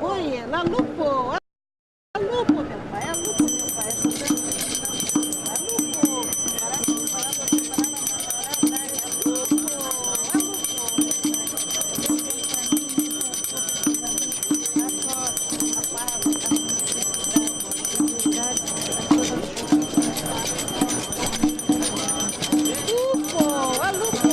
Oi, la lupo, a lupo, meu pai, a lupo, meu pai. A lupo, a lupo,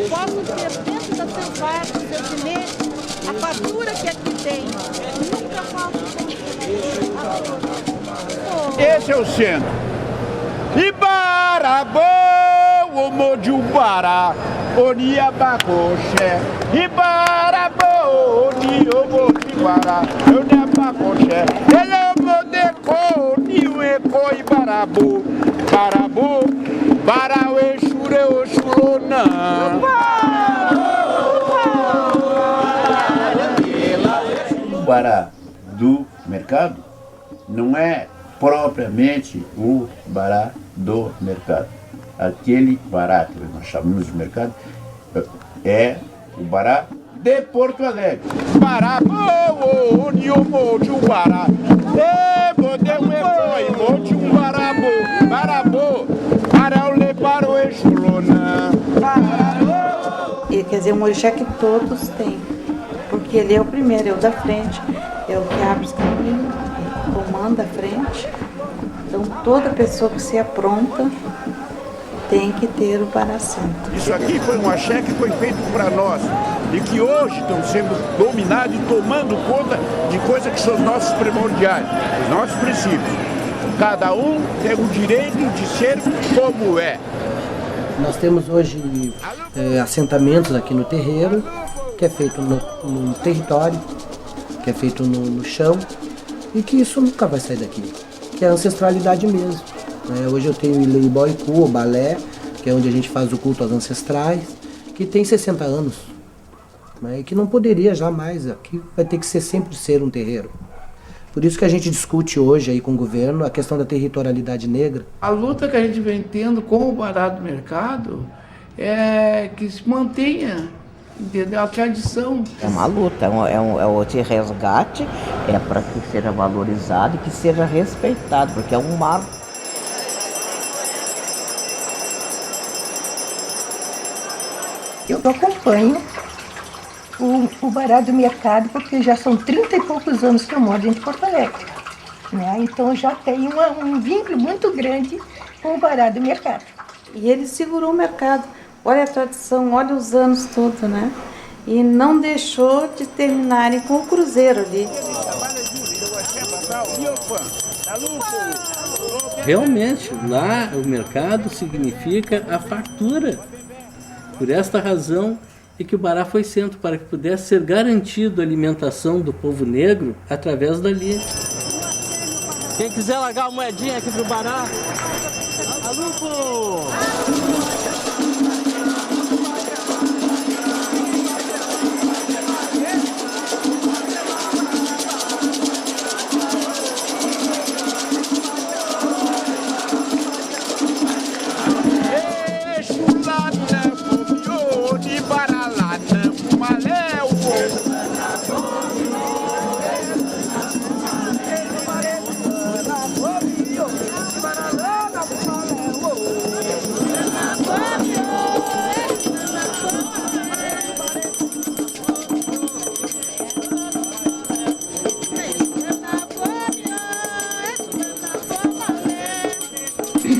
posso ter dentro da seu quarto, seu dinheiro, a fartura que aqui tem. Nunca falta. Esse é o centro. Ibarabô, o Mojubará, Oniabacoxé. Ibarabô, Oniobotibará, Oniabacoxé. Ele é o Modeco, Nioeco, Ibarabô, Barabô, Barauê, Xureu, Xurona. O bará do mercado não é propriamente o bará do mercado. Aquele bará que nós chamamos de mercado é o bará de Porto Alegre. Bará, bará, e quer dizer, um orixá que todos têm, porque ele é o primeiro, é o da frente, é o que abre os caminhos, comanda a frente. Então toda pessoa que se apronta tem que ter o bará santo. Isso aqui foi um axé que foi feito para nós e que hoje estão sendo dominados e tomando conta de coisas que são nossos primordiais, os nossos princípios. Cada um tem o direito de ser como é. Nós temos hoje assentamentos aqui no terreiro, que é feito no território, que é feito no chão, e que isso nunca vai sair daqui, que é a ancestralidade mesmo. Hoje eu tenho o Ileiboicu, o balé, que é onde a gente faz o culto aos ancestrais, que tem 60 anos, e que não poderia jamais, aqui vai ter que sempre ser um terreiro. Por isso que a gente discute hoje aí com o governo a questão da territorialidade negra. A luta que a gente vem tendo com o bará do mercado é que se mantenha, entendeu? A tradição. É uma luta, é o resgate, é para que seja valorizado e que seja respeitado, porque é um marco. Eu acompanho o bará do mercado porque já são 30 e poucos anos que eu moro dentro de Porto Alegre, né? Então eu já tenho um vínculo muito grande com o bará do mercado. E ele segurou o mercado. Olha a tradição, olha os anos todos, né? E não deixou de terminarem com o cruzeiro ali. Realmente, lá o mercado significa a fartura. Por esta razão é que o bará foi centro para que pudesse ser garantido a alimentação do povo negro através dali. Quem quiser largar uma moedinha aqui pro bará, Alupo!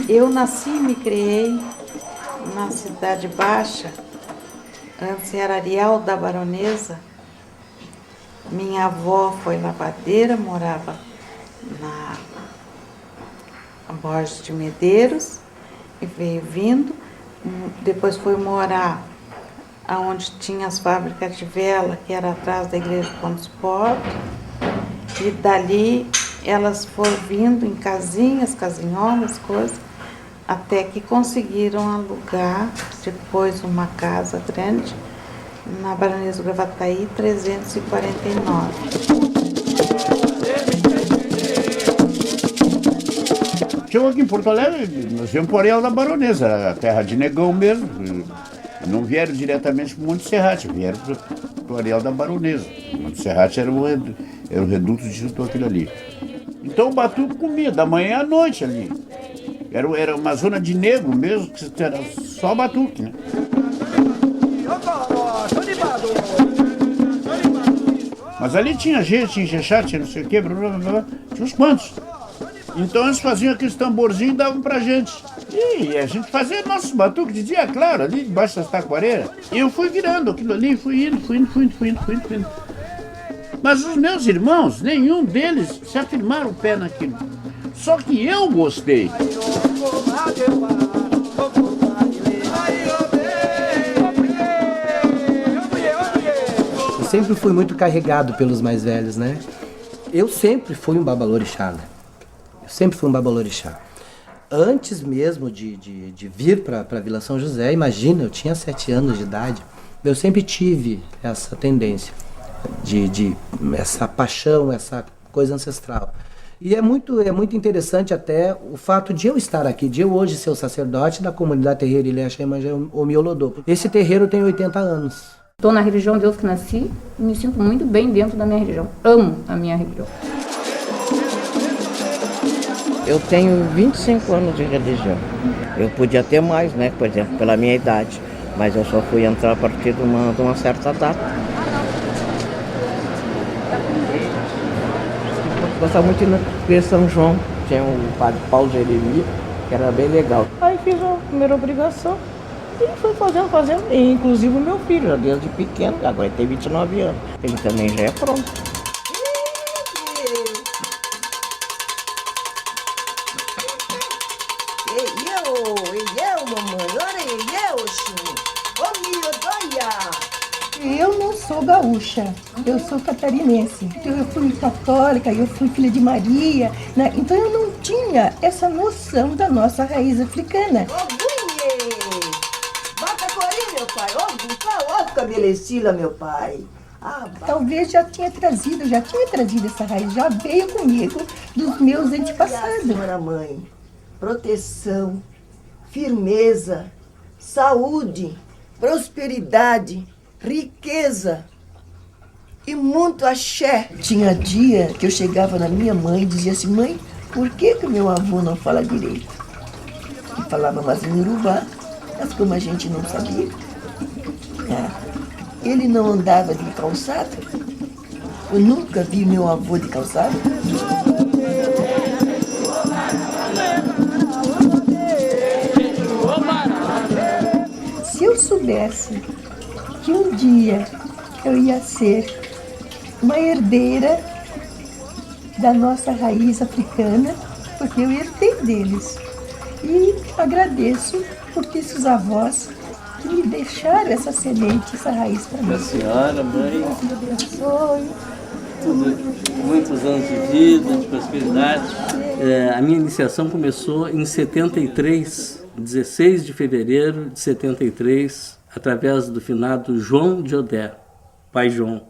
Eu nasci e me criei na Cidade Baixa, antes era Areal da Baronesa. Minha avó foi lavadeira, morava na Borges de Medeiros e veio vindo. Depois foi morar onde tinha as fábricas de vela, que era atrás da igreja do Ponto Esporte. E dali elas foram vindo em casinhas, casinholas, coisas, até que conseguiram alugar depois uma casa grande na Baronesa do Gravataí 349. Chegou aqui em Porto Alegre, nós viemos por Areal da Baronesa, a terra de Negão mesmo. Não vieram diretamente para o Monte Serrate, vieram para o Areal da Baronesa. O Monte Serrate era o reduto de tudo aquilo ali. Então o batuque comia da manhã à noite ali. Era uma zona de negro mesmo, que era só batuque, né? Mas ali tinha gente, tinha jexá, tinha não sei o quê, blá, blá, blá, tinha uns quantos. Então eles faziam aqueles tamborzinhos e davam pra gente. E a gente fazia nossos batuques de dia, claro, ali debaixo das taquareiras. E eu fui virando aquilo ali, fui indo. Mas os meus irmãos, nenhum deles se afirmaram o pé naquilo. Só que eu gostei. Eu sempre fui muito carregado pelos mais velhos, né? Eu sempre fui um babalorixá, né? Eu sempre fui um babalorixá. Antes mesmo de vir para Vila São José, imagina, eu tinha 7 anos de idade, eu sempre tive essa tendência de essa paixão, essa coisa ancestral. E é muito interessante até o fato de eu estar aqui, de eu hoje ser o sacerdote da comunidade terreiro Ilha Xemanjé Omiolodô. Esse terreiro tem 80 anos. Estou na religião Deus que nasci e me sinto muito bem dentro da minha religião. Amo a minha religião. Eu tenho 25 anos de religião. Eu podia ter mais, né? Por exemplo, pela minha idade. Mas eu só fui entrar a partir de uma certa data. Eu gostava muito de ir na igreja São João. Tinha o padre Paulo Jeremias, que era bem legal. Aí fiz a primeira obrigação e fui fazendo. E, inclusive o meu filho, já desde pequeno, agora ele tem 29 anos. Ele também já é pronto. Eu não sou gaúcha, eu sou catarinense. Eu fui católica, eu fui filha de Maria, né? Então eu não tinha essa noção da nossa raiz africana. Bota corinha, meu pai. Ó, cabelecila, meu pai. Talvez já tinha trazido essa raiz, já veio comigo dos meus antepassados. Senhora mãe, proteção, firmeza, saúde, prosperidade, riqueza e muito axé. Tinha dia que eu chegava na minha mãe e dizia assim: mãe, por que meu avô não fala direito? E falava mais em Urubá, mas como a gente não sabia, ele não andava de calçado. Eu nunca vi meu avô de calçado. Se eu soubesse que um dia eu ia ser uma herdeira da nossa raiz africana, porque eu herdei deles. E agradeço por esses avós que me deixaram essa semente, essa raiz para mim. A senhora, mãe, Deus me abençoe. Muitos anos de vida, de prosperidade. A minha iniciação começou em 73, 16 de fevereiro de 73, através do finado João de Odé, pai João,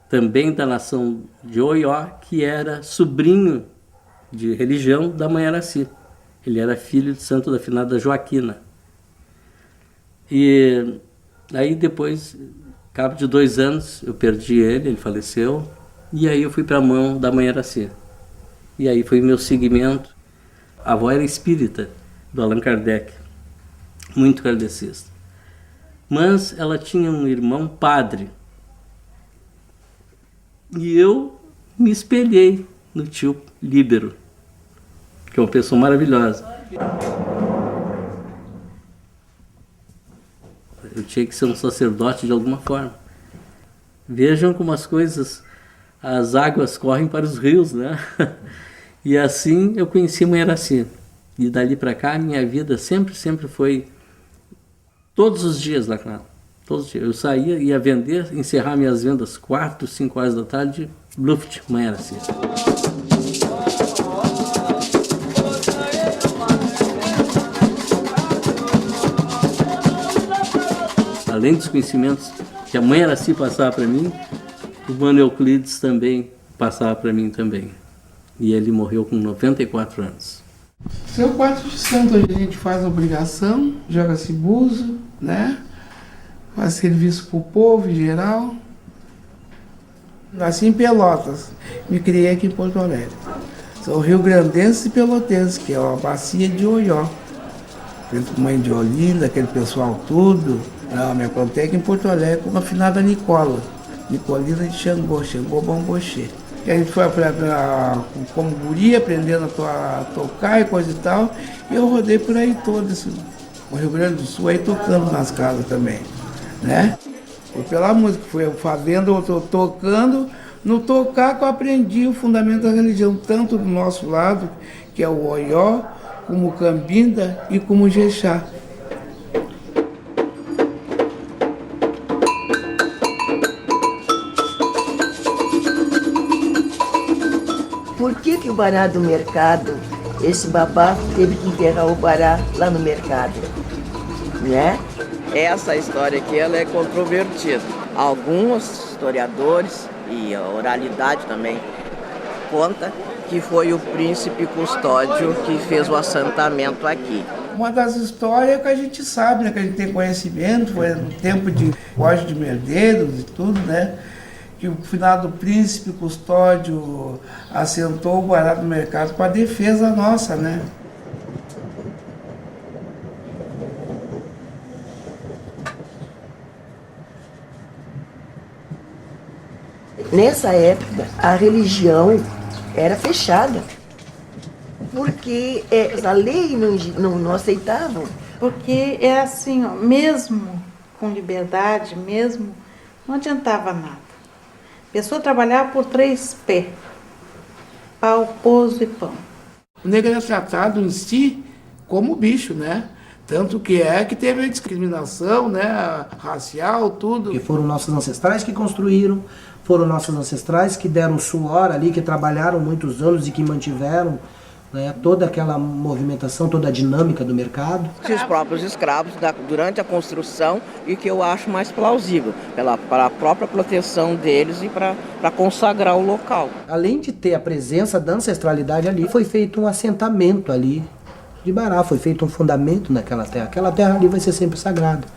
também da nação de Oió, que era sobrinho de religião da mãe Araci. Ele era filho de santo da finada Joaquina. E aí depois, ao cabo de 2 anos, eu perdi ele faleceu, e aí eu fui para a mão da mãe Araci. E aí foi meu seguimento. A avó era espírita, do Allan Kardec, muito kardecista. Mas ela tinha um irmão padre. E eu me espelhei no tio Líbero, que é uma pessoa maravilhosa. Eu tinha que ser um sacerdote de alguma forma. Vejam como as coisas, as águas correm para os rios, né? E assim eu conheci Mãe Araci. E dali para cá, minha vida sempre foi todos os dias lá com ela. Todos os dias. Eu saía, ia vender, encerrar minhas vendas 4, 5 horas da tarde, Luft, Mãe Araci. Além dos conhecimentos que a Mãe Araci passava para mim, o Mano Euclides também passava para mim também. E ele morreu com 94 anos. Seu quarto de santo, onde a gente faz obrigação, joga-se buzo, né? Faz serviço para o povo em geral. Nasci em Pelotas, me criei aqui em Porto Alegre. Sou rio-grandense e pelotense, que é a bacia de Oió. Junto com Mãe de Olinda, aquele pessoal tudo. Não, me aprontei aqui em Porto Alegre com a afinada Nicola. Nicolina de Xangô, Xangô Bambochê. E a gente foi como guri, aprendendo a tocar e coisa e tal. E eu rodei por aí todo, o Rio Grande do Sul, aí tocando nas casas também, né? Foi pela música, foi fazendo, eu tô tocando. No tocar que eu aprendi o fundamento da religião, tanto do nosso lado, que é o Oió, como o Cambinda e como o Jexá. Por que o Bará do mercado, esse babá teve que enterrar o Bará lá no mercado, né? Essa história aqui ela é controvertida. Alguns historiadores, e a oralidade também conta, que foi o príncipe Custódio que fez o assentamento aqui. Uma das histórias que a gente sabe, né, que a gente tem conhecimento, foi no tempo de Jorge de Medeiros e tudo, né? Que o finado príncipe Custódio assentou o Bará do mercado para a defesa nossa, né? Nessa época, a religião era fechada, porque a lei não aceitava. Porque é assim, ó, mesmo com liberdade, mesmo, não adiantava nada. A pessoa trabalhava por 3 pés, pau, pouso e pão. O negro era tratado em si como bicho, né? Tanto que teve a discriminação, né, racial, tudo. Que foram nossos ancestrais que construíram, foram nossos ancestrais que deram suor ali, que trabalharam muitos anos e que mantiveram, né, toda aquela movimentação, toda a dinâmica do mercado. Os próprios escravos durante a construção, e que eu acho mais plausível, para a própria proteção deles e para consagrar o local. Além de ter a presença da ancestralidade ali, foi feito um assentamento ali de Bará, foi feito um fundamento naquela terra. Aquela terra ali vai ser sempre sagrada.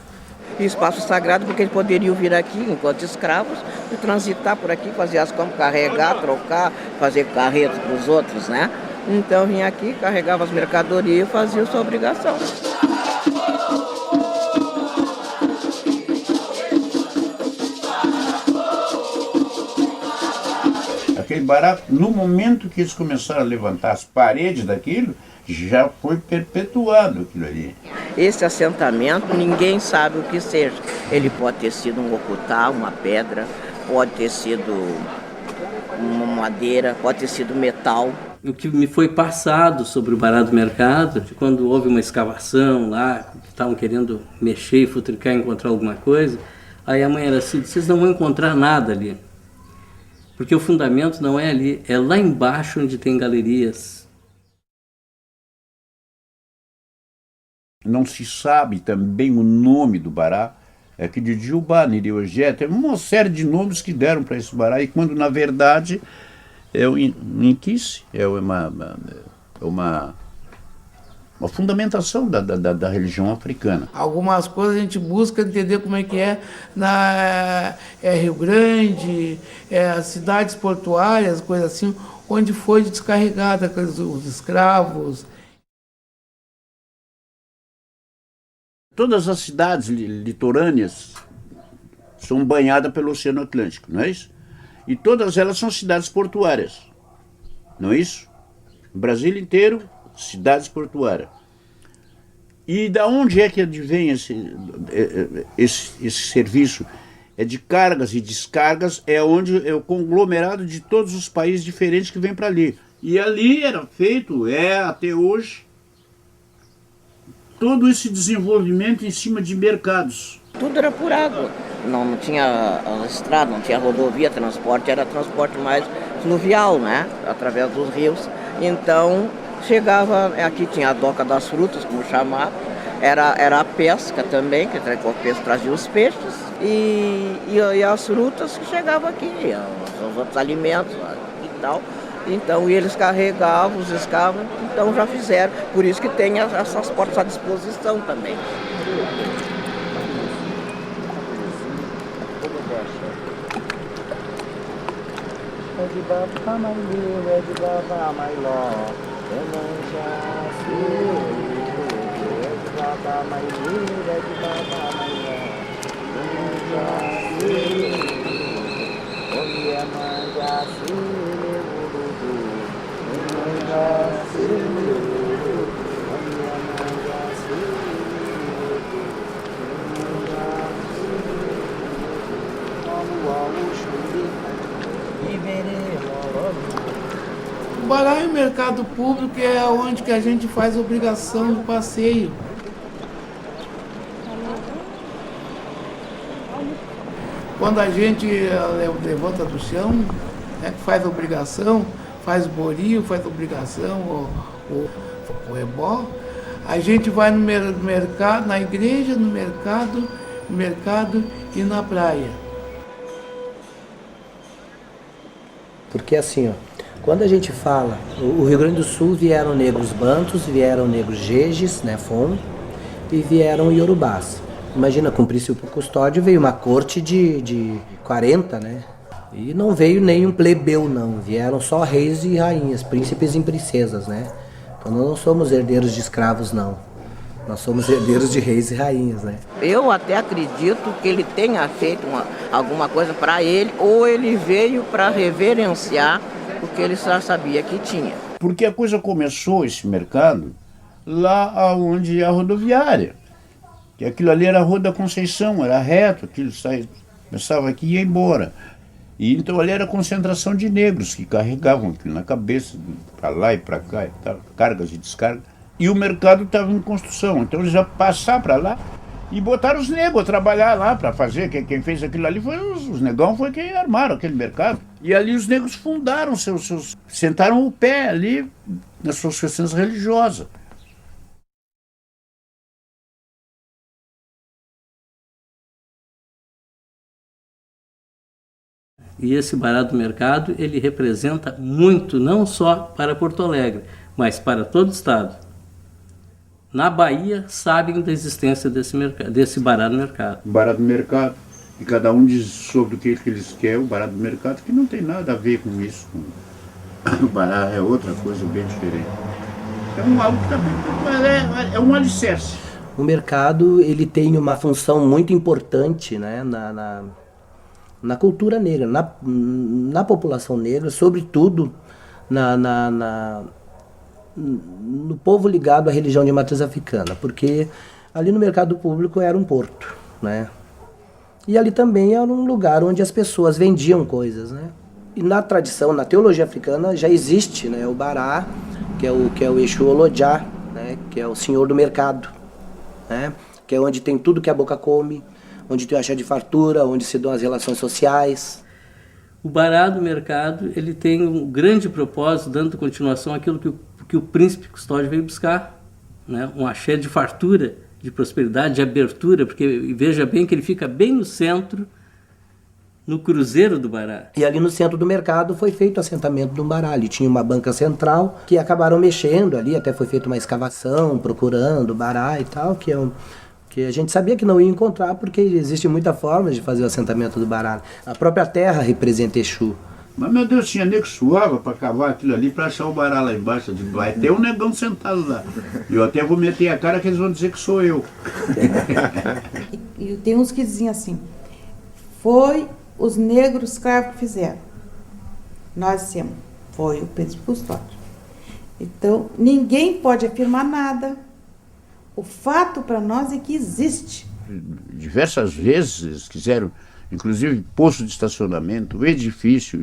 E espaço sagrado porque eles poderiam vir aqui enquanto escravos e transitar por aqui, fazer as compras, carregar, trocar, fazer carretos para os outros, né? Então vinha aqui, carregava as mercadorias e fazia sua obrigação. Aquele Bará, no momento que eles começaram a levantar as paredes daquilo, já foi perpetuado aquilo ali. Esse assentamento, ninguém sabe o que seja. Ele pode ter sido um ocutá, uma pedra, pode ter sido uma madeira, pode ter sido metal. O que me foi passado sobre o Bará do mercado, quando houve uma escavação lá, que estavam querendo mexer e futricar, encontrar alguma coisa, aí a Mãe Araci disse, vocês não vão encontrar nada ali. Porque o fundamento não é ali, é lá embaixo onde tem galerias. Não se sabe também o nome do Bará, que de Jubá, Niriogé, tem uma série de nomes que deram para esse Bará, e quando na verdade é o Inquice, é uma fundamentação da religião africana. Algumas coisas a gente busca entender como é que é Rio Grande, as cidades portuárias, coisas assim, onde foi descarregada os escravos. Todas as cidades litorâneas são banhadas pelo Oceano Atlântico, não é isso? E todas elas são cidades portuárias, não é isso? O Brasil inteiro, cidades portuárias. E da onde é que advém esse serviço? É de cargas e descargas, é onde é o conglomerado de todos os países diferentes que vem para ali. E ali era feito, até hoje, todo esse desenvolvimento em cima de mercados. Tudo era por água. Não tinha estrada, não tinha rodovia, transporte, era transporte mais fluvial, né? Através dos rios. Então, chegava, aqui tinha a doca das frutas, como chamava, era a pesca também, que o pesca trazia os peixes, e as frutas que chegavam aqui, os outros alimentos e tal. Então, eles carregavam os escravos, então já fizeram. Por isso que tem essas portas à disposição também. O Bará e o mercado público é onde que a gente faz obrigação do passeio. Quando a gente levanta do chão, né, faz obrigação, faz borio, faz obrigação, o ebó, a gente vai no mercado, na igreja, no mercado e na praia. Porque assim, ó, quando a gente fala, o Rio Grande do Sul vieram negros bantus, vieram negros jejes, né, Fon, e vieram iorubás. Imagina, com o Príncipe Custódio veio uma corte de 40, né? E não veio nenhum plebeu, não. Vieram só reis e rainhas, príncipes e princesas, né? Então nós não somos herdeiros de escravos, não. Nós somos herdeiros de reis e rainhas, né? Eu até acredito que ele tenha feito alguma coisa para ele, ou ele veio para reverenciar o que ele já sabia que tinha. Porque a coisa começou, esse mercado, lá onde é a rodoviária. Que aquilo ali era a Rua da Conceição, era reto, aquilo começava aqui e ia embora. E então ali era a concentração de negros que carregavam aquilo na cabeça, para lá e para cá, e tal, cargas e descargas. E o mercado estava em construção, então eles já passaram para lá e botaram os negros a trabalhar lá para fazer. Quem fez aquilo ali foi os negão, foi quem armaram aquele mercado. E ali os negros fundaram sentaram o pé ali nas suas questões religiosas. E esse Bará do Mercado, ele representa muito, não só para Porto Alegre, mas para todo o estado. Na Bahia, sabem da existência desse Bará do Mercado. Bará do Mercado, e cada um diz sobre o que eles querem, o Bará do Mercado, que não tem nada a ver com isso. O Bará é outra coisa bem diferente. É algo que também é um alicerce. O mercado, ele tem uma função muito importante, né, na cultura negra, na população negra, sobretudo no povo ligado à religião de matriz africana, porque ali no mercado público era um porto, né? E ali também era um lugar onde as pessoas vendiam coisas, né? E na tradição, na teologia africana, já existe, né, o Bará, que é o Exu Olodjá, né, que é o senhor do mercado, né? Que é onde tem tudo que a boca come, onde tem o axé de fartura, onde se dão as relações sociais. O Bará do Mercado, ele tem um grande propósito, dando continuação àquilo que o Príncipe Custódio veio buscar, né? Um axé de fartura, de prosperidade, de abertura, porque veja bem que ele fica bem no centro, no Cruzeiro do Bará. E ali no centro do mercado foi feito o assentamento do Bará. Ali tinha uma banca central que acabaram mexendo ali, até foi feita uma escavação, procurando o Bará e tal, que a gente sabia que não ia encontrar, porque existe muita forma de fazer o assentamento do Bará. A própria terra representa Exu. Mas, meu Deus, tinha nego que suava para cavar aquilo ali, para achar o Bará lá embaixo. Vai ter um negão sentado lá. E eu até vou meter a cara que eles vão dizer que sou eu. E tem uns que diziam assim, foi os negros escravos que fizeram. Nós dissemos, foi o Príncipe Custódio. Então, ninguém pode afirmar nada, O fato para nós é que existe. Diversas vezes eles quiseram, inclusive, posto de estacionamento, edifício,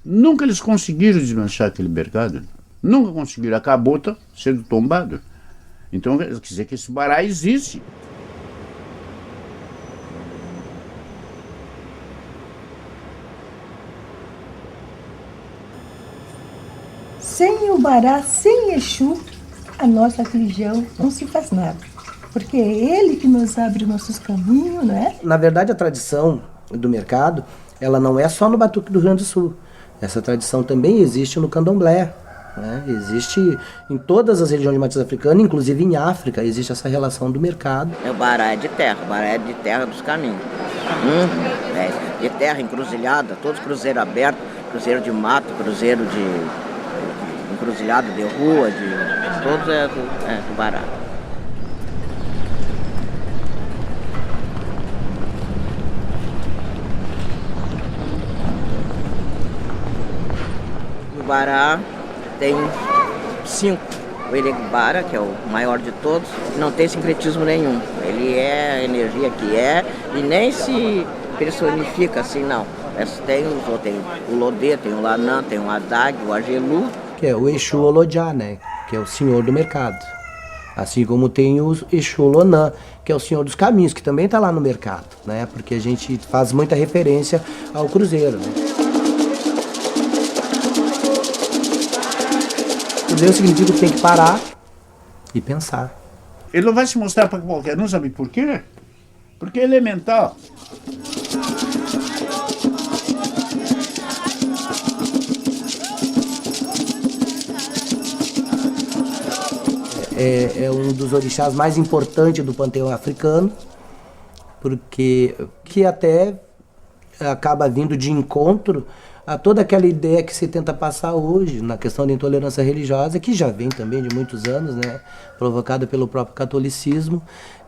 nunca eles conseguiram desmanchar aquele mercado. Nunca conseguiram. Acabou sendo tombado. Então, quer dizer que esse bará existe. Sem o bará, sem Exu, a nossa religião não se faz nada. Porque é ele que nos abre nossos caminhos, né? Na verdade, a tradição do mercado, ela não é só no Batuque do Rio Grande do Sul. Essa tradição também existe no Candomblé, né? Existe em todas as religiões de matriz africana, inclusive em África, existe essa relação do mercado. O bará é de terra, o bará é de terra dos caminhos. É de terra, encruzilhada, todos cruzeiro aberto, cruzeiro de mato, cruzeiro de encruzilhado de rua, todos é do bará. O bará tem 5. O Eregbara, que é o maior de todos, não tem sincretismo nenhum. Ele é a energia que é e nem se personifica assim, não. Tem o Lodê, tem o Lanã, tem o Adag, o Agelu. Que é o Exu Olodjá, né? Que é o senhor do mercado. Assim como tem o Exu Lonã, que é o senhor dos caminhos, que também está lá no mercado, né? Porque a gente faz muita referência ao cruzeiro, né? O cruzeiro significa que tem que parar e pensar. Ele não vai se mostrar para qualquer um, sabe por quê? Porque é elemental. É um dos orixás mais importantes do panteão africano, porque que até acaba vindo de encontro a toda aquela ideia que se tenta passar hoje na questão da intolerância religiosa, que já vem também de muitos anos, né, provocada pelo próprio catolicismo,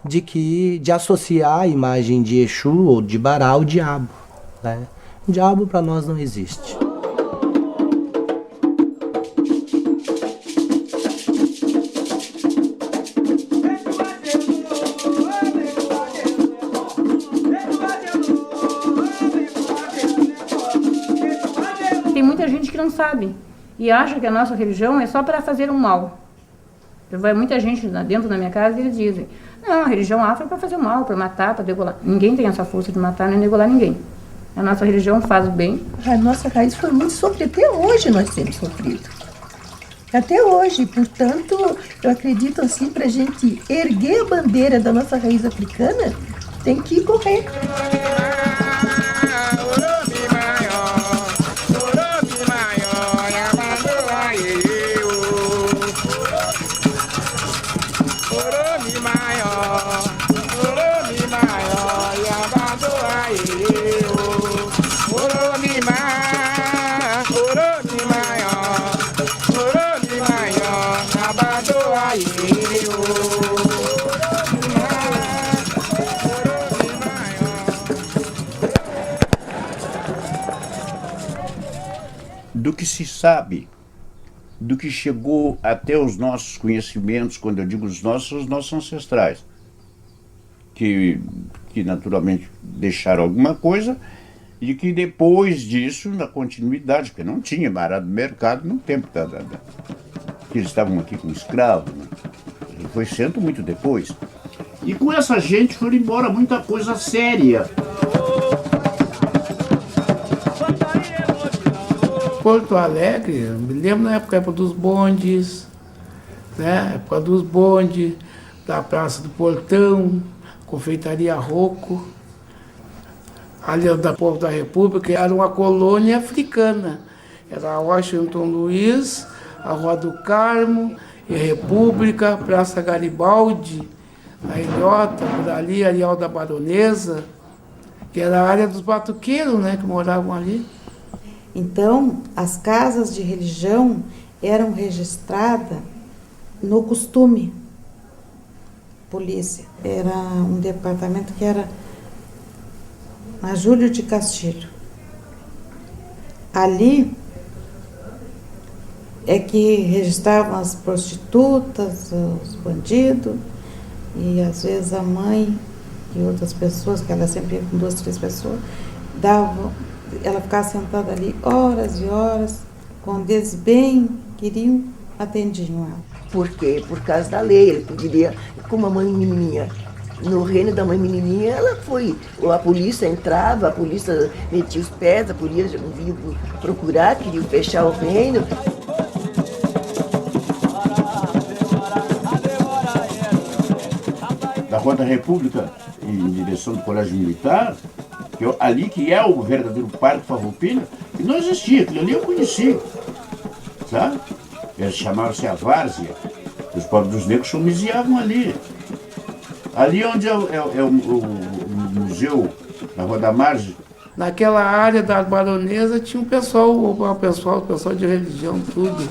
de associar a imagem de Exu ou de Bará ao diabo, né? O diabo para nós não existe. Tem muita gente que não sabe e acha que a nossa religião é só para fazer o mal. Vai muita gente dentro da minha casa e eles dizem: não, a religião afro é para fazer o mal, para matar, para degolar. Ninguém tem essa força de matar nem degolar ninguém. A nossa religião faz o bem. A nossa raiz foi muito sofrida. Até hoje nós temos sofrido. Até hoje. Portanto, eu acredito assim, para a gente erguer a bandeira da nossa raiz africana, tem que correr. Do que se sabe, do que chegou até os nossos conhecimentos, quando eu digo os nossos ancestrais, que naturalmente deixaram alguma coisa, e que depois disso, na continuidade, porque não tinha bará do mercado no tempo que eles estavam aqui com escravos, né? E foi sendo muito depois. E com essa gente foram embora muita coisa séria. Porto Alegre, eu me lembro na época dos bondes, né? Época dos bondes, da Praça do Portão, Confeitaria Rocco, ali da Povo da República, era uma colônia africana. Era Washington Luiz, a Rua do Carmo, e República, Praça Garibaldi, a Ilhota, por ali, Areal da Baronesa, que era a área dos batuqueiros, né, que moravam ali. Então, as casas de religião eram registradas no costume. Polícia. Era um departamento que era na Júlio de Castilho. Ali é que registravam as prostitutas, os bandidos, E às vezes a mãe e outras pessoas, que ela sempre ia com 2, 3 pessoas, ela ficava sentada ali horas e horas, quando eles bem queriam, atendiam ela. Por quê? Por causa da lei. Ele poderia, como a mãe menininha, no reino da mãe menininha, ela foi, a polícia entrava, a polícia metia os pés, a polícia vinha procurar, queria fechar o reino. Da Rua da República, em direção do Colégio Militar, ali que é o verdadeiro Parque Farroupilha, que não existia, aquilo ali eu conheci, sabe? Eles chamavam-se a Várzea, os pobres dos negros chumiziavam ali. Ali onde é o museu, na Rua da Margem. Naquela área da Baronesa tinha um pessoal de religião, tudo.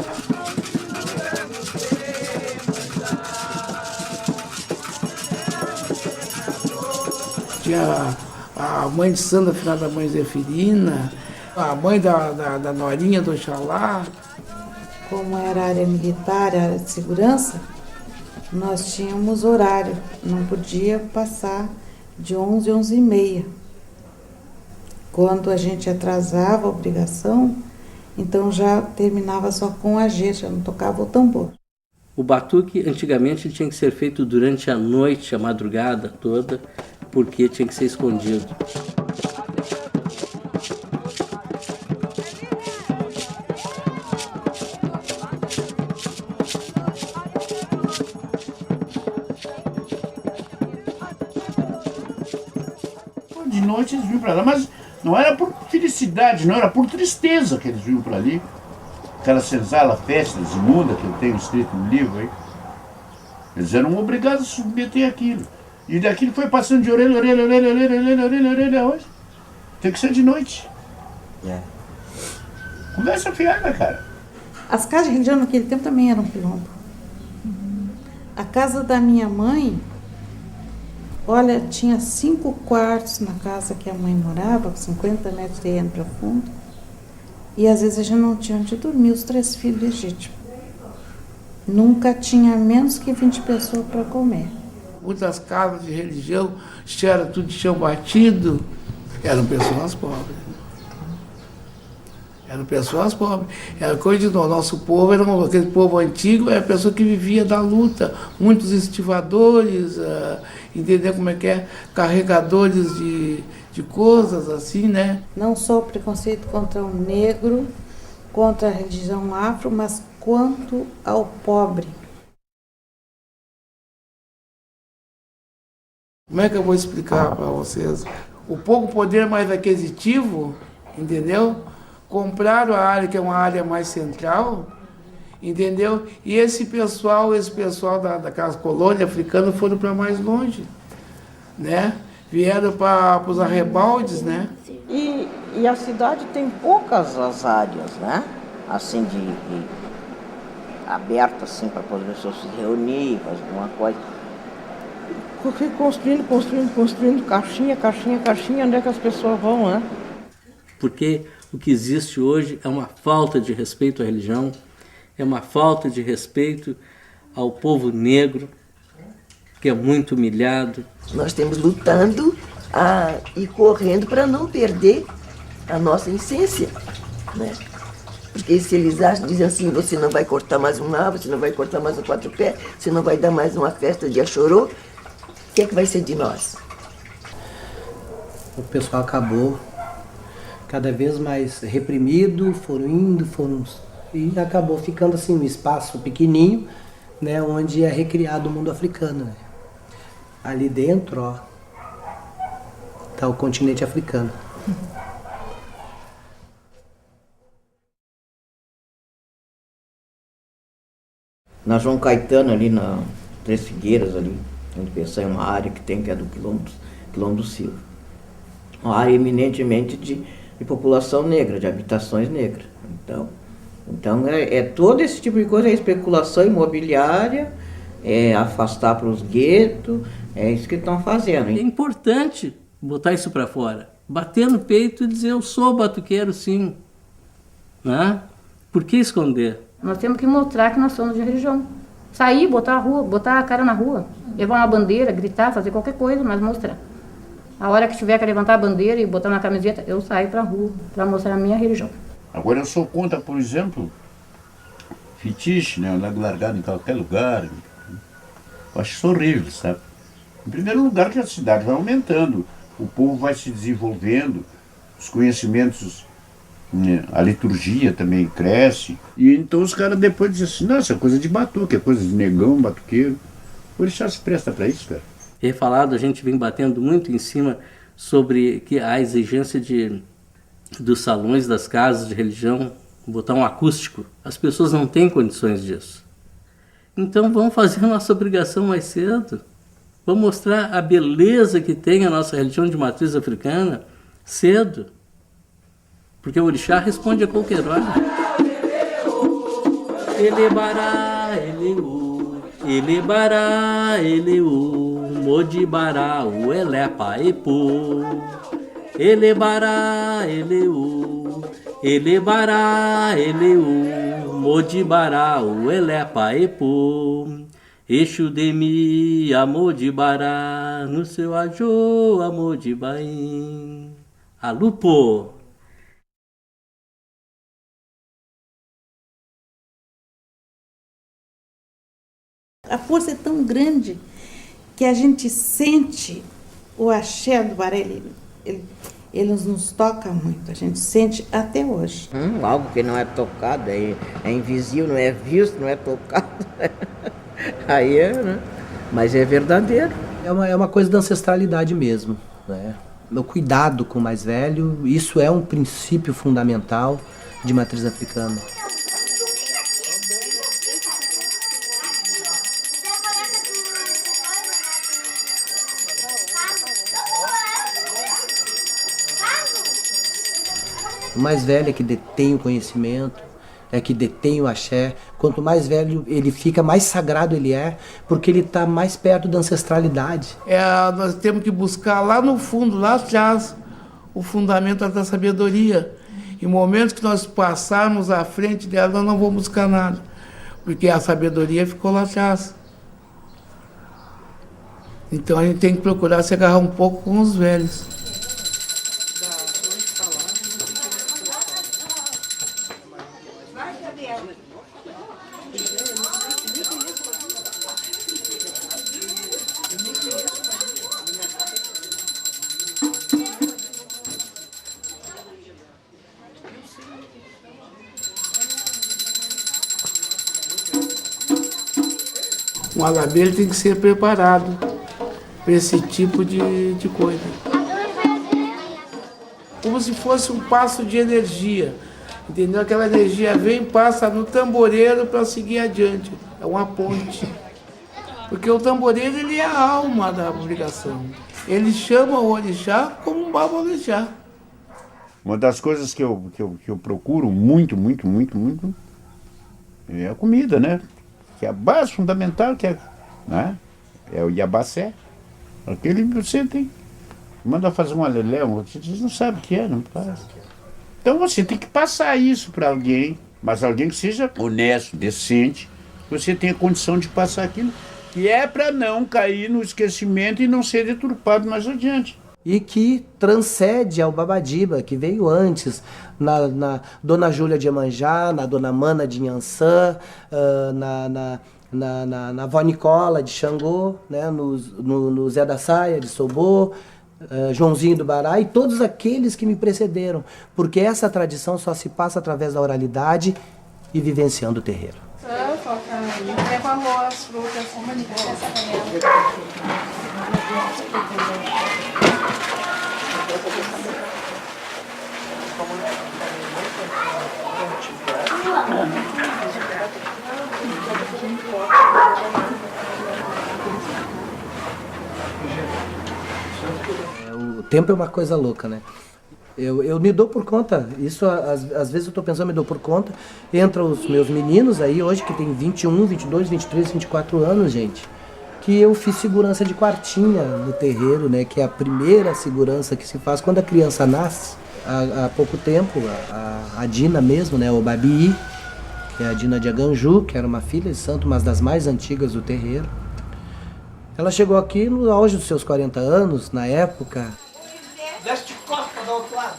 Tinha a mãe de Sandra, filha da mãe Zeferina, a mãe da Norinha do Oxalá. Como era área militar, área de segurança, nós tínhamos horário, não podia passar de 11, 11h30. Quando a gente atrasava a obrigação, então já terminava só com a G, já não tocava o tambor. O batuque antigamente tinha que ser feito durante a noite, a madrugada toda, porque tinha que ser escondido. De noite eles vinham para lá, mas não era por felicidade, não era por tristeza que eles vinham para ali. Aquela senzala, festas imunda que eu tenho escrito no livro aí. Eles eram obrigados a submeter aquilo. E daquilo foi passando de orelha, orelha, orelha, orelha, orelha, orelha, orelha, hoje. Tem que ser de noite. Conversa fiada, cara. As casas de religião naquele tempo também eram quilombo. A casa da minha mãe, olha, tinha 5 quartos na casa que a mãe morava, 50 metros de terreno para fundo. E às vezes a gente não tinha onde dormir, os 3 filhos legítimos. Nunca tinha menos que 20 pessoas para comer. Muitas casas de religião, era tudo de chão batido, eram pessoas pobres. Eram pessoas pobres. Era coisa do nosso povo, era aquele povo antigo, era a pessoa que vivia da luta. Muitos estivadores, entender como é que é, carregadores de coisas assim, né? Não só o preconceito contra o negro, contra a religião afro, mas quanto ao pobre. Como é que eu vou explicar para vocês? O pouco poder mais aquisitivo, entendeu? Compraram a área que é uma área mais central, entendeu? E esse pessoal daquelas colônias africanas foram para mais longe, né? Vieram para os arrebaldes, né? E a cidade tem poucas as áreas, né? Assim, aberta assim para as pessoas se reunir, fazer alguma coisa. Fui construindo, caixinha, onde é que as pessoas vão, né? Porque o que existe hoje é uma falta de respeito à religião, é uma falta de respeito ao povo negro, que é muito humilhado. Nós temos lutando e correndo para não perder a nossa essência, né? Porque se eles dizem assim, você não vai cortar mais um nabo, você não vai cortar mais um 4 pés, você não vai dar mais uma festa de Axorô, o que é que vai ser de nós? O pessoal acabou cada vez mais reprimido, e acabou ficando assim um espaço pequenininho, né, onde é recriado o mundo africano, né? Ali dentro, ó, tá o continente africano. Na João Caetano, ali na Três Figueiras, ali, onde pensar em uma área que é do Quilombo do Silva. Uma área eminentemente de população negra, de habitações negras. Então é todo esse tipo de coisa, é especulação imobiliária, é afastar para os guetos, é isso que estão fazendo. É importante botar isso para fora, bater no peito e dizer eu sou batuqueiro sim, né? Por que esconder? Nós temos que mostrar que nós somos de religião. Sair, botar a cara na rua. levar uma bandeira, gritar, fazer qualquer coisa, mas mostrar. A hora que tiver que levantar a bandeira e botar na camiseta, eu saio para a rua para mostrar a minha religião. Agora eu sou contra, por exemplo, fetiche, né? Largado em qualquer lugar. Eu acho isso horrível, sabe? Em primeiro lugar que a cidade vai aumentando, o povo vai se desenvolvendo, os conhecimentos, né? A liturgia também cresce. E então os caras depois dizem assim, nossa, é coisa de batuque, é coisa de negão, batuqueiro. O orixá se presta para isso, cara. É falado, a gente vem batendo muito em cima sobre que a exigência dos salões das casas de religião, botar um acústico. As pessoas não têm condições disso. Então vamos fazer a nossa obrigação mais cedo. Vamos mostrar a beleza que tem a nossa religião de matriz africana cedo. Porque o orixá responde a qualquer hora. Elebará, eleu, elebará, eleu, modibará, o elepa, epo. Elebará, eleu, elebará, eleu, modibará, o elepa, epo. Exu de mi, amodibará, no seu ajô, amodibaim. Alupo. A força é tão grande que a gente sente o axé do Bará, ele nos toca muito, a gente sente até hoje. Algo que não é tocado, é invisível, não é visto, não é tocado. Aí é, né? Mas é verdadeiro. É uma coisa da ancestralidade mesmo, né? O cuidado com o mais velho, isso é um princípio fundamental de matriz africana. O mais velho é que detém o conhecimento, é que detém o axé. Quanto mais velho ele fica, mais sagrado ele é, porque ele está mais perto da ancestralidade. Nós temos que buscar lá no fundo, lá atrás, o fundamento da sabedoria. Em momentos que nós passarmos à frente dela, nós não vamos buscar nada, porque a sabedoria ficou lá atrás. Então a gente tem que procurar se agarrar um pouco com os velhos. Um alabeiro tem que ser preparado para esse tipo de coisa. Como se fosse um passo de energia, entendeu? Aquela energia vem e passa no tamboreiro para seguir adiante. É uma ponte. Porque o tamboreiro, ele é a alma da obrigação. Ele chama o orixá como um babalorixá. Uma das coisas que eu procuro muito é a comida, né? Que é a base fundamental, que é, né? É o iabacé. Aquele você tem. Manda fazer um alelé, você não sabe o que é, não faz. Então você tem que passar isso para alguém, mas alguém que seja honesto, decente, você tenha condição de passar aquilo, que é para não cair no esquecimento e não ser deturpado mais adiante. E que transcende ao Babadiba, que veio antes, na Dona Júlia de Iemanjá, na Dona Mana de Inhansã, na Vó Nicola de Xangô, né, no Zé da Saia de Sobô, Joãozinho do Bará e todos aqueles que me precederam, porque essa tradição só se passa através da oralidade e vivenciando o terreiro. Leva arroz, frutas, O tempo é uma coisa louca, né? Eu me dou por conta, isso às vezes eu estou pensando, me dou por conta, entra os meus meninos aí hoje, que tem 21, 22, 23, 24 anos, gente, que eu fiz segurança de quartinha no terreiro, né? Que é a primeira segurança que se faz quando a criança nasce. Há pouco tempo, a Dina mesmo, né? O Babi, que é a Dina de Aganju, que era uma filha de santo, mas das mais antigas do terreiro. Ela chegou aqui no auge dos seus 40 anos, na época. Veste costa do outro lado.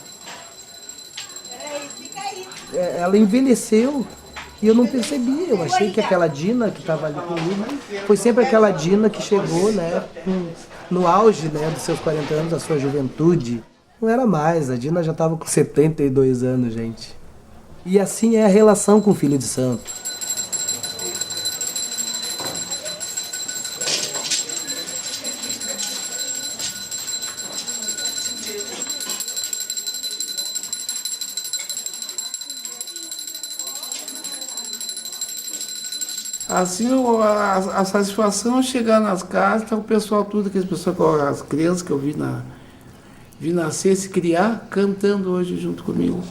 Ela envelheceu e eu não percebi. Eu achei que aquela Dina que estava ali comigo foi sempre aquela Dina que chegou, né, no auge, né, dos seus 40 anos, da sua juventude. Não era mais, a Dina já estava com 72 anos, gente. E assim é a relação com o filho de santo. Assim, a satisfação é chegar nas casas, tá o pessoal, tudo aqueles pessoas, as crianças que eu vi nascer, se criar, cantando hoje junto comigo.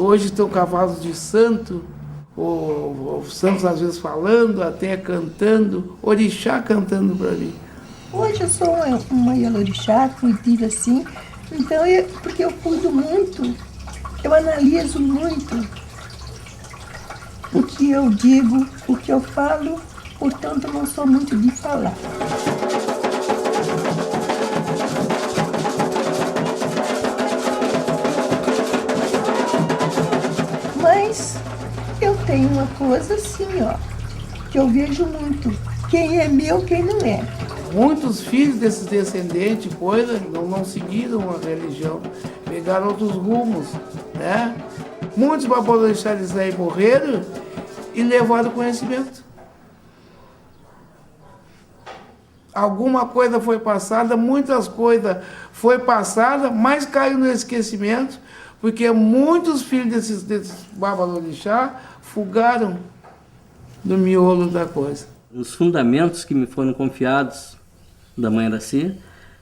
Hoje estão cavalos de santo, ou santos às vezes falando, até cantando, orixá cantando para mim. Hoje eu sou uma Ialorixá, cuidida assim, então porque eu cuido muito, eu analiso muito o que eu digo, o que eu falo, portanto eu não sou muito de falar. Mas eu tenho uma coisa assim, ó, que eu vejo muito, quem é meu, quem não é. Muitos filhos desses descendentes, não seguiram a religião, pegaram outros rumos, né? Muitos babalorixás aí morreram e levaram conhecimento. Alguma coisa foi passada, muitas coisas foi passada, mas caiu no esquecimento, porque muitos filhos desses babalorixás fugaram do miolo da coisa. Os fundamentos que me foram confiados da Mãe Araci,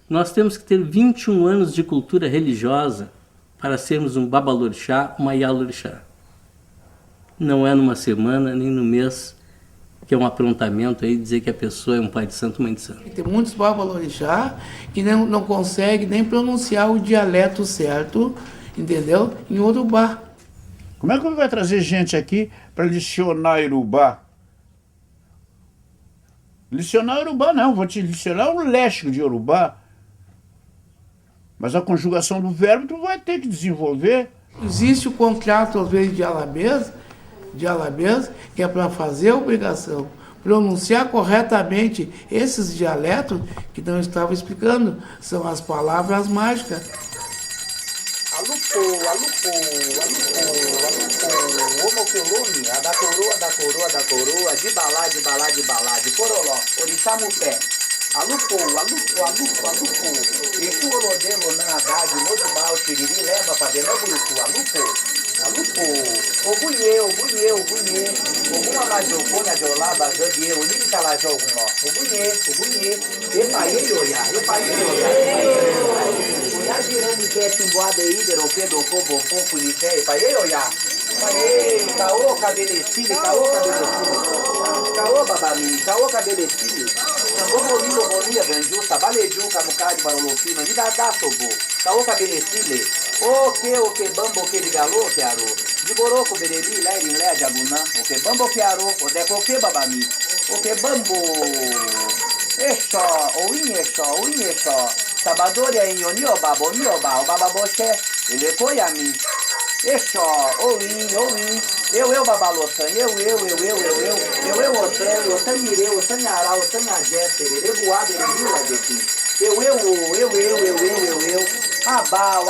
nós temos que ter 21 anos de cultura religiosa para sermos um babalorixá, uma ialorixá. Não é numa semana, nem no mês, que é um aprontamento aí dizer que a pessoa é um pai de santo, mãe de santo. Tem muitos babalorixá que não conseguem nem pronunciar o dialeto certo, entendeu? Em Urubá. Como é que vai trazer gente aqui para licionar Urubá? Licionar Urubá não, vou te licionar o léxico de Urubá. Mas a conjugação do verbo tu vai ter que desenvolver. Existe o contrato, às vezes, de alabês, que é para fazer a obrigação, pronunciar corretamente esses dialetos que não estava explicando. São as palavras mágicas. Alupo, homokelome, da coroa, de balá, de coroló, orixá mupé. Alupo, exu olodelo na haddad, modubal, xiriri, leva pra dentro do burucu, alupo, ogunhê, ogum amajocô, najolaba, jodie, oliri calajó, ogunhê, epaê, olhar, olhar girando que é timboada aí, deroquê, docô, bofom, punité, epaê, olhar, caô, cabelecilho, caô, babami, caô, cabelecilho, tambor, bolinha, ganju, sabaleju, camucade, barolofino, de dadá, sobô, caô, cabelecilho, o que, bambo, que de galô, que arô, de boroco, bereri, lerin, lé, de abunã, o que bambo, que arô, o deco, o que, babami, o que bambo, exó, sabadoria, inionioba, bonioba, o bababoché, ele coiami, exó, eu, babalotan, eu, otanire, otanhará, otanhajé, tererê, voado, eremila, dequim, eu, abau,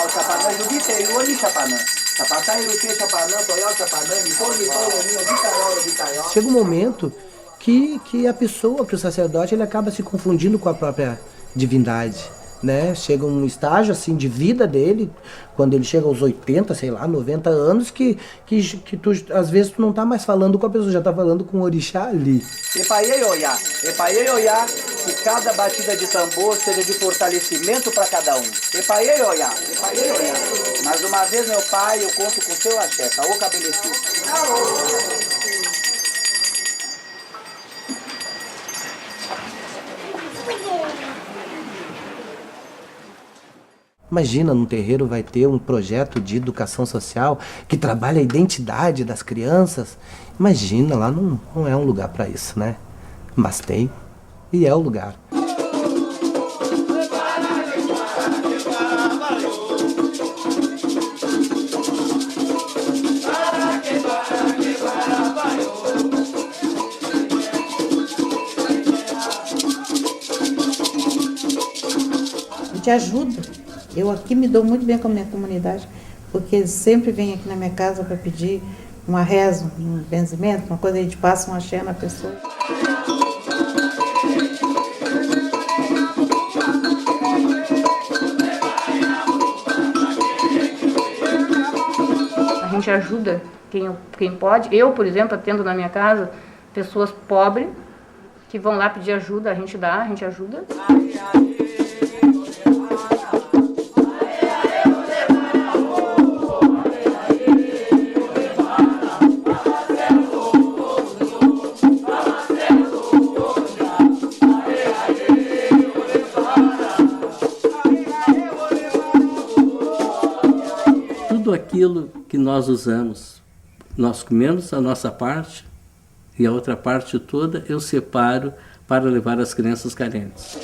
chapanã, jubitei, oli, chapanã, chapatá, iruquê, chapanã, toial, chapanã, mipô, vitaiol. Chega um momento que a pessoa, que o sacerdote, ele acaba se confundindo com a própria divindade, né? Chega um estágio assim de vida dele, quando ele chega aos 80, sei lá, 90 anos, que tu, às vezes tu não tá mais falando com a pessoa, já tá falando com o orixá ali. Epaiê-oiá, que cada batida de tambor seja de fortalecimento para cada um. Epaiê-oiá. Mais uma vez, meu pai, eu conto com seu axé, Caô Cabeleci. Imagina, no terreiro vai ter um projeto de educação social que trabalha a identidade das crianças. Imagina, lá não é um lugar para isso, né? Mas tem, e é o lugar. Te ajuda. Eu aqui me dou muito bem com a minha comunidade, porque eles sempre vêm aqui na minha casa para pedir uma reza, um benzimento, uma coisa, a gente passa um axé na pessoa. A gente ajuda quem pode. Eu, por exemplo, atendo na minha casa pessoas pobres que vão lá pedir ajuda, a gente ajuda. Tudo aquilo que nós usamos, nós comemos a nossa parte e a outra parte toda eu separo para levar às crianças carentes.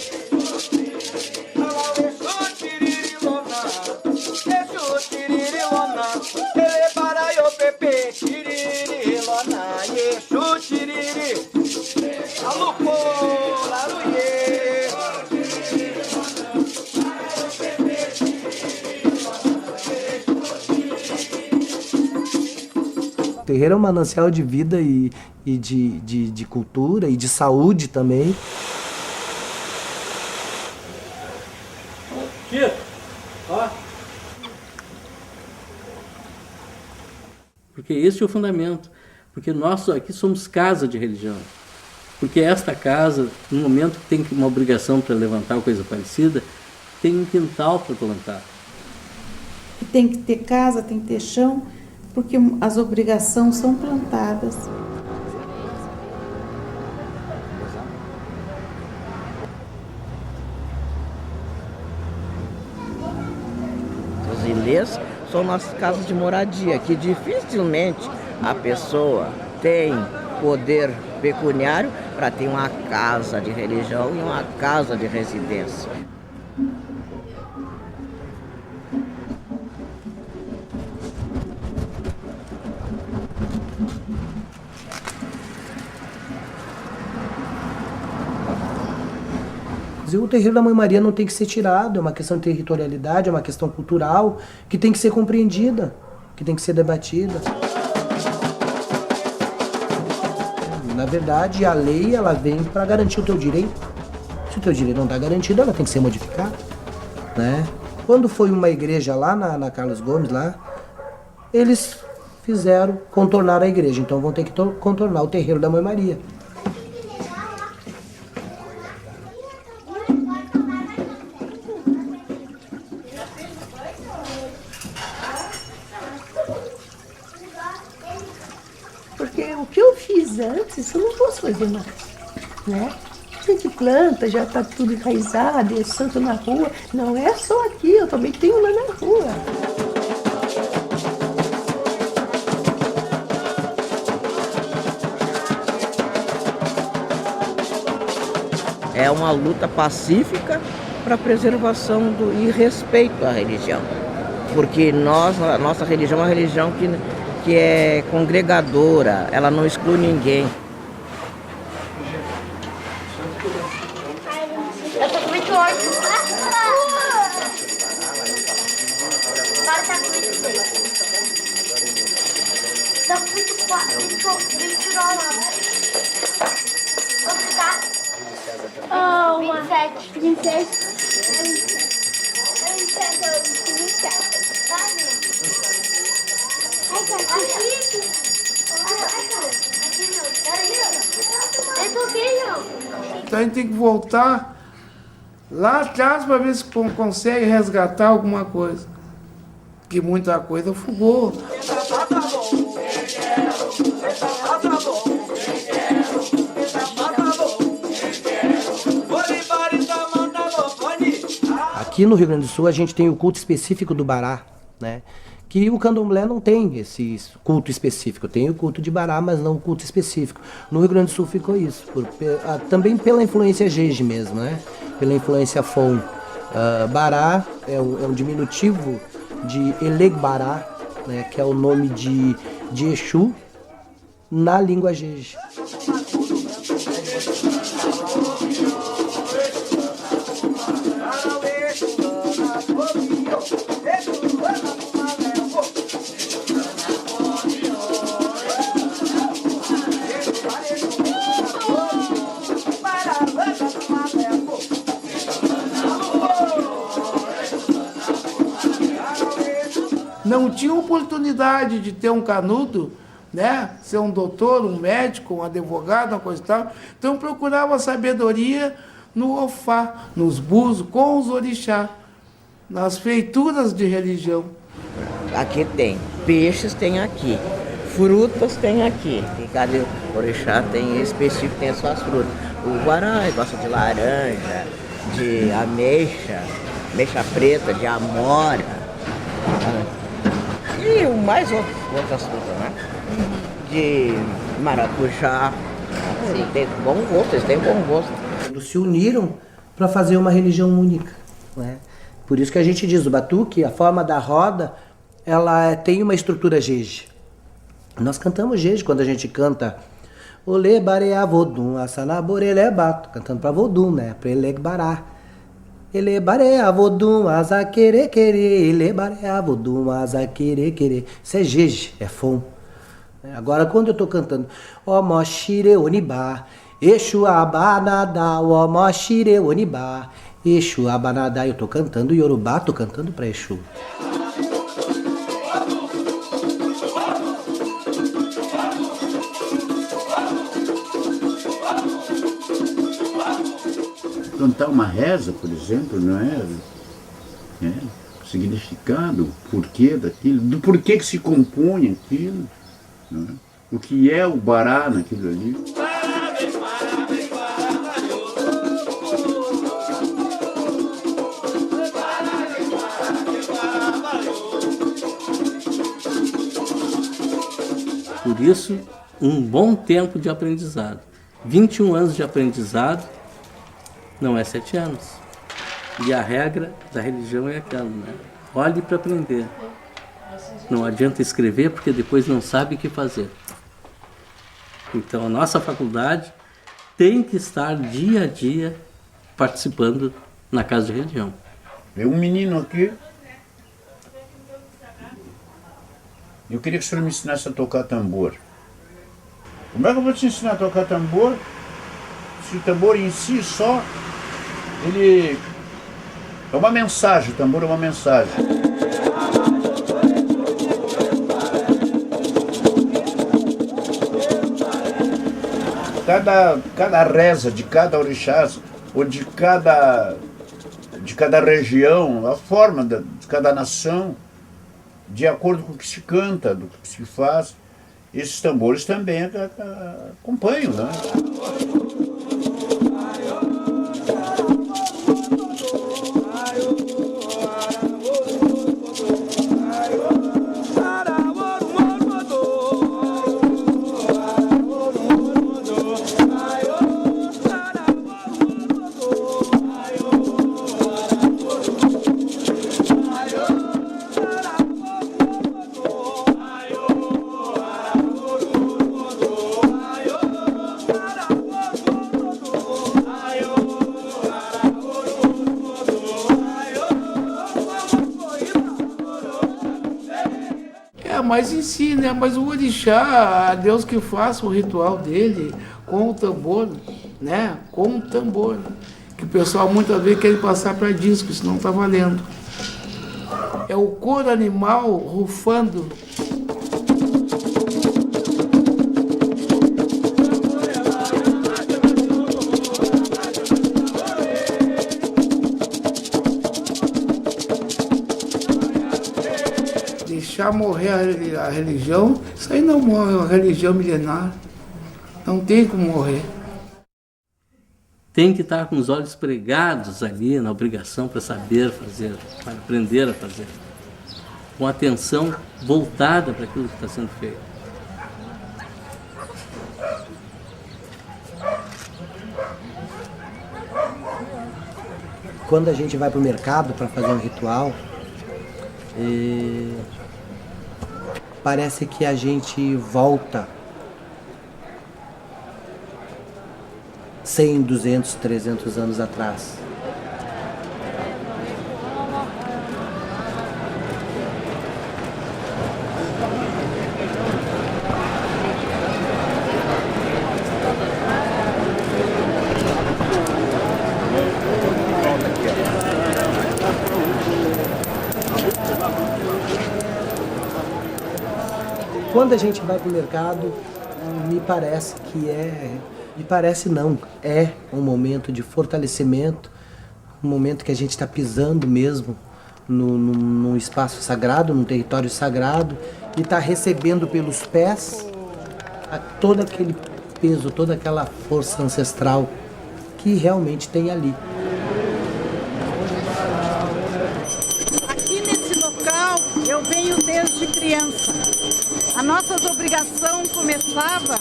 O terreiro é um manancial de vida e de cultura e de saúde também. Porque esse é o fundamento. Porque nós aqui somos casa de religião. Porque esta casa, no momento que tem uma obrigação para levantar coisa parecida, tem um quintal para plantar. Tem que ter casa, tem que ter chão, porque as obrigações são plantadas. Os ilês são nossas casas de moradia, que dificilmente a pessoa tem poder pecuniário para ter uma casa de religião e uma casa de residência. O terreiro da Mãe Maria não tem que ser tirado, é uma questão de territorialidade, é uma questão cultural que tem que ser compreendida, que tem que ser debatida. Na verdade, a lei ela vem para garantir o teu direito. Se o teu direito não está garantido, ela tem que ser modificada, né? Quando foi uma igreja lá na Carlos Gomes, lá, eles contornar a igreja, então vão ter que contornar o terreiro da Mãe Maria. Porque o que eu fiz antes, eu não posso fazer mais, né? A gente planta, já está tudo enraizado, é santo na rua. Não é só aqui, eu também tenho lá na rua. É uma luta pacífica para a preservação e respeito à religião. Porque a nossa religião é uma religião que é congregadora, ela não exclui ninguém. Eu tô com 28. Agora tá com 26. Tá com 24. 29. Oh, 27. 26. Então a gente tem que voltar lá atrás para ver se consegue resgatar alguma coisa. Que muita coisa fugou. Aqui no Rio Grande do Sul a gente tem o culto específico do Bará, né? Que o candomblé não tem esse culto específico, tem o culto de Bará, mas não o culto específico. No Rio Grande do Sul ficou isso, também pela influência Jeje mesmo, né? Pela influência Fon. Bará é um diminutivo de Elegbará, né? Que é o nome de Exu na língua Jeje. Não tinha oportunidade de ter um canudo, né? Ser um doutor, um médico, um advogado, uma coisa e tal. Então procurava sabedoria no ofá, nos búzios, com os orixás, nas feituras de religião. Aqui tem peixes, tem aqui. Frutas tem aqui. E cada orixá tem específico, tem as suas frutas. O Guará gosta de laranja, de ameixa, ameixa preta, de amora. E mais outras frutas, né? De maracujá. Tem bom gosto, eles têm bom gosto. Eles se uniram para fazer uma religião única, né? Por isso que a gente diz, o batuque, a forma da roda, ela tem uma estrutura Jeje. Nós cantamos Jeje quando a gente canta Olê Bareá Vodum, Assanaborelé Bato, cantando para Vodum, né? Para Elegbará. Ele bareia vodum, asa querer querer, ele bareia vodum, asa querer querer. Isso é Jeje, é Fon. Agora quando eu tô cantando ó moshire onibá, Exu abanadá, ó moshire onibá, Exu abanadá, eu tô cantando Yorubá, tô cantando para Exu. Cantar uma reza, por exemplo, não é? O significado, o porquê daquilo, do porquê que se compõe aquilo, não é? O que é o Bará naquilo ali. Por isso, um bom tempo de aprendizado. 21 anos de aprendizado não é 7 anos. E a regra da religião é aquela, né? Olhe para aprender. Não adianta escrever porque depois não sabe o que fazer. Então a nossa faculdade tem que estar dia a dia participando na casa de religião. Tem um menino aqui. Eu queria que o senhor me ensinasse a tocar tambor. Como é que eu vou te ensinar a tocar tambor? Se o tambor em si só, ele é uma mensagem, o tambor é uma mensagem. Cada reza de cada orixá, ou de cada região, a forma de cada nação, de acordo com o que se canta, do que se faz, esses tambores também acompanham, né? Mas em si, né? Mas o orixá, a Deus que faça o ritual dele com o tambor, né, com um tambor, que o pessoal muitas vezes quer passar para disco, isso não está valendo. É o couro animal rufando. Deixar morrer a religião, isso aí não morre, é uma religião milenar. Não tem como morrer. Tem que estar com os olhos pregados ali na obrigação para saber fazer, para aprender a fazer. Com atenção voltada para aquilo que está sendo feito. Quando a gente vai para o mercado para fazer um ritual, parece que a gente volta 100, 200, 300 anos atrás. Quando a gente vai para o mercado, me parece que é um momento de fortalecimento, um momento que a gente está pisando mesmo num espaço sagrado, num território sagrado, e está recebendo pelos pés todo aquele peso, toda aquela força ancestral que realmente tem ali. Aqui nesse local eu venho desde criança. A nossa obrigação começava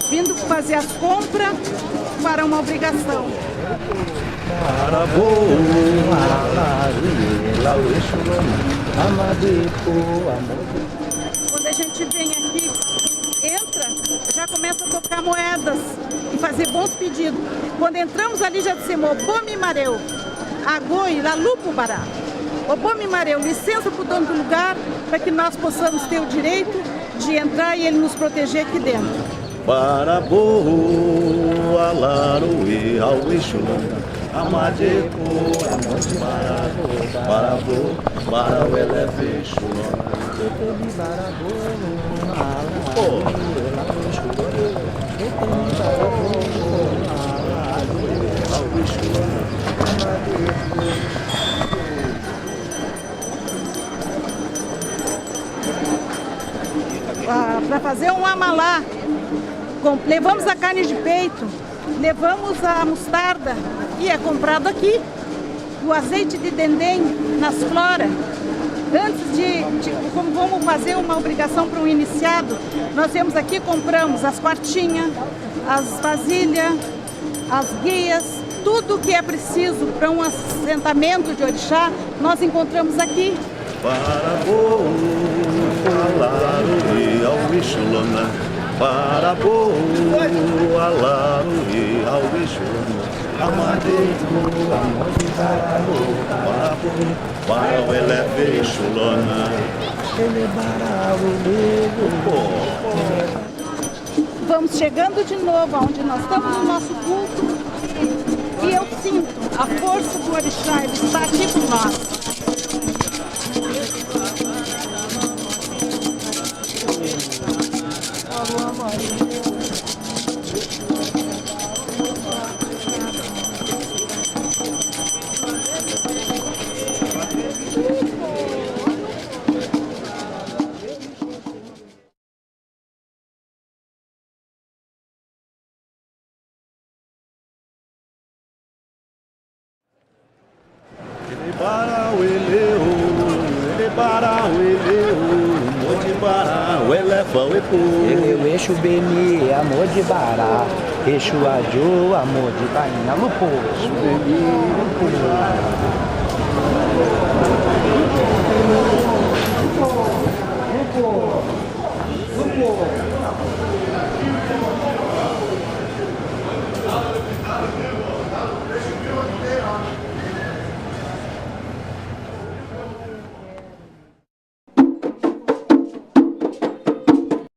vindo fazer as compras para uma obrigação. Quando a gente vem aqui, entra, já começa a tocar moedas e fazer bons pedidos. Quando entramos ali já dissemos, Obomi Mareu, Agoi, Lalupo Bará. Obomi Mareu, licença para o dono do lugar, para que nós possamos ter o direito de entrar e ele nos proteger aqui dentro. Barabo, alaruí, auixulana, amadeco, amante barabo, barabo, eleve, chulana. Para fazer um amalá, levamos a carne de peito, levamos a mostarda, e é comprado aqui, o azeite de dendém nas floras. Antes como vamos fazer uma obrigação para um iniciado, nós viemos aqui, compramos as quartinhas, as vasilhas, as guias, tudo que é preciso para um assentamento de orixá, nós encontramos aqui. Barabo, alaruí, auixulana, barabo, alaruí, auixulana, amadeco, amante barabo, barabo, eleve, chulana, ele Vamos chegando de novo onde nós estamos no nosso culto e eu sinto a força do orixá, ele está aqui com nós. Ele eixo beni, amor de bará, eixo ajo, amor de tainha, lupo, eixo beni, lupo.